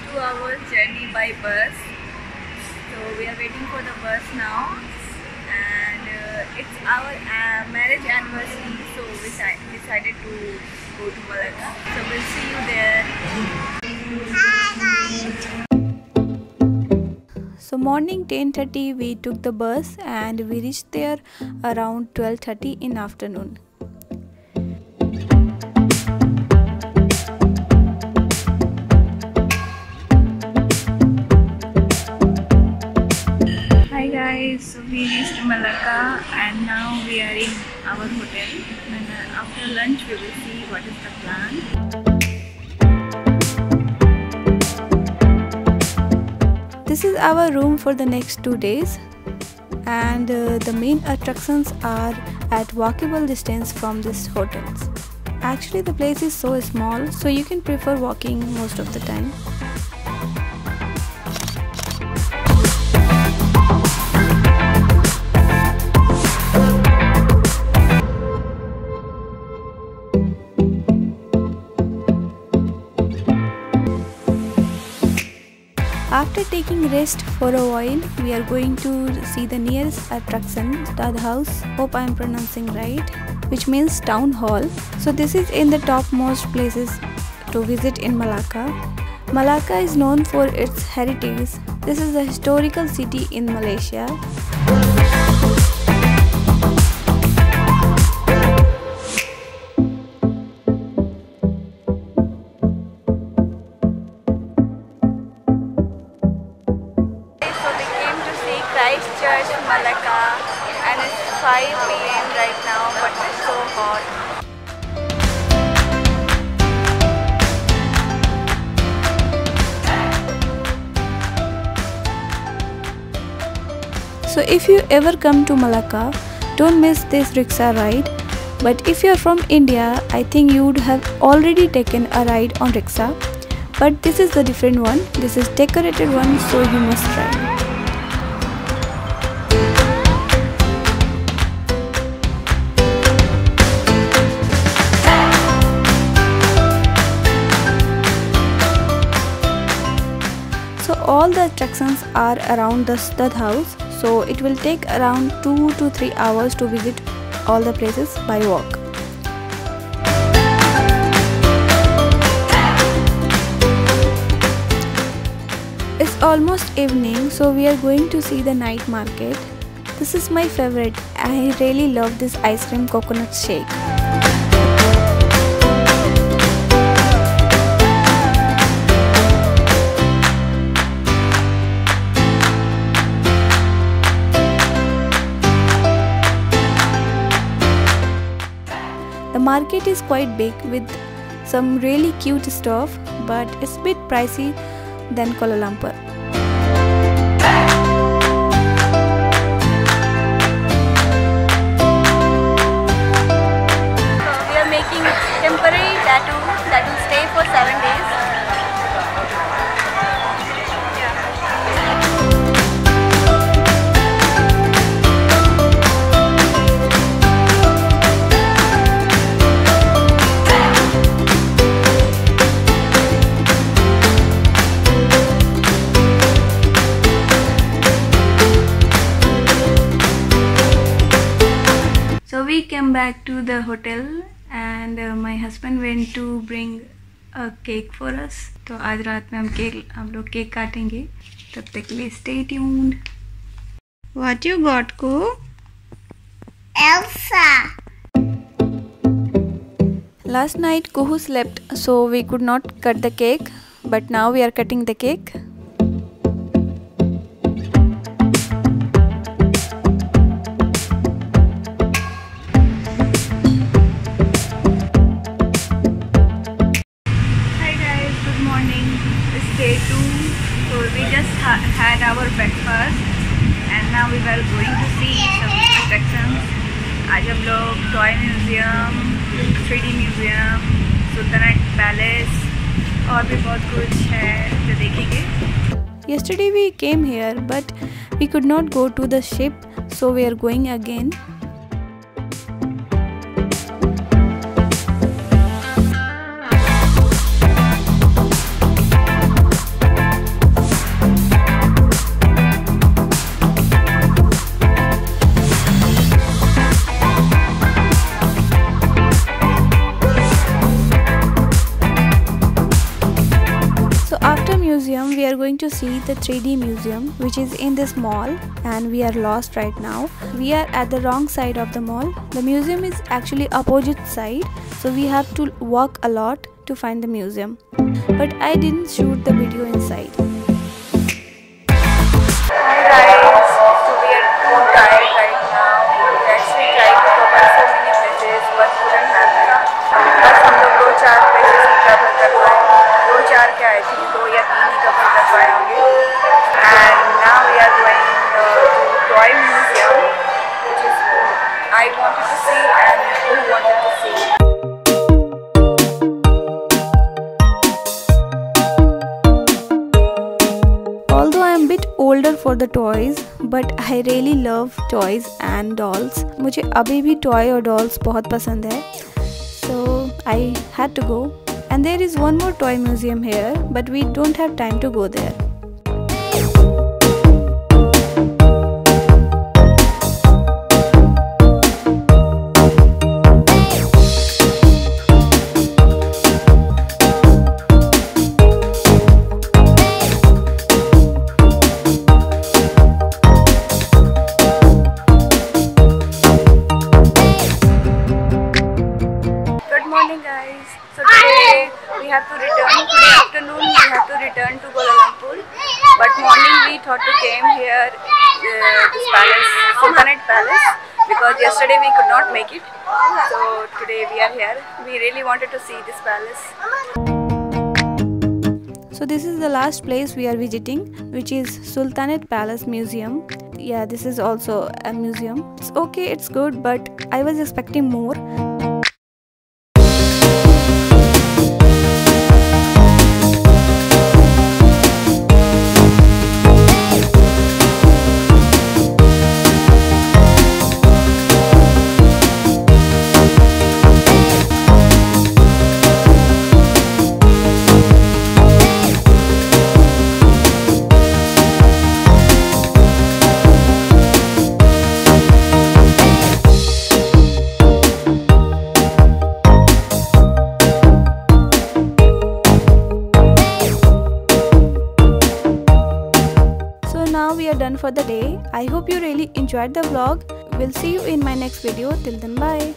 2 hours journey by bus. So we are waiting for the bus now, and it's our marriage anniversary, so we decided to go to Malacca. So we'll see you there. Hi guys. So morning 10:30 we took the bus and we reached there around 12:30 in afternoon. Hi guys, so we reached Melaka and now we are in our hotel, and after lunch we will see what is the plan. This is our room for the next 2 days, and the main attractions are at walkable distance from these hotels. Actually the place is so small, so you can prefer walking most of the time. After taking rest for a while, we are going to see the nearest attraction, Stud House, hope I am pronouncing right, which means town hall. So this is in the topmost places to visit in Malacca. Malacca is known for its heritage. This is a historical city in Malaysia. Church Malacca, and it's 5 PM right now, but it's so hot. So if you ever come to Malacca, don't miss this rickshaw ride. But if you're from India, I think you would have already taken a ride on rickshaw. But this is the different one. This is decorated one, so you must try. So all the attractions are around the stud house, so it will take around 2 to 3 hours to visit all the places by walk. It's almost evening, so we are going to see the night market. This is my favorite. I really love this ice cream coconut shake. The market is quite big with some really cute stuff, but it's a bit pricey than Kuala Lumpur. So we are making temporary tattoo that will stay for 7 days. So we came back to the hotel, and my husband went to bring a cake for us. तो आज रात में हम लोग cake काटेंगे. तब तक के लिए stay tuned. What you got, Ko? Elsa. Last night Kuhu slept, so we could not cut the cake, but now we are cutting the cake. Day 2, so we just had our breakfast and now we were going to see some attractions. आज हम लोग toy museum, 3D museum, sultanate palace और भी बहुत कुछ है जो देखेंगे. Yesterday we came here but we could not go to the ship, so we are going again. museum, we are going to see the 3D museum, which is in this mall, and we are lost right now. We are at the wrong side of the mall. The museum is actually opposite side, so we have to walk a lot to find the museum. But I didn't shoot the video inside. Hi guys, so we are too tired right now. We actually tried to cover so many places but couldn't happen. बस हम लोग 2-4 places ही cover कर पाए. 2-4 क्या I think 2 या 3 ही cover कर पाए होंगे. And now we are going to toy museum, which is I wanted to see and who wanted to see. Although I am a bit older for the toys, but I really love toys and dolls. मुझे अभी भी toy और dolls बहुत पसंद है. So I had to go. And there is one more toy museum here, but we don't have time to go there. We have to return today afternoon. We have to return to Kuala Lumpur, but morning we thought to came here this palace, Sultanate Palace, because yesterday we could not make it. So today we are here. We really wanted to see this palace. So this is the last place we are visiting, which is Sultanate Palace Museum. Yeah, this is also a museum. It's okay, it's good, but I was expecting more. Now we are done for the day. I hope you really enjoyed the vlog. We'll see you in my next video. Till then, bye.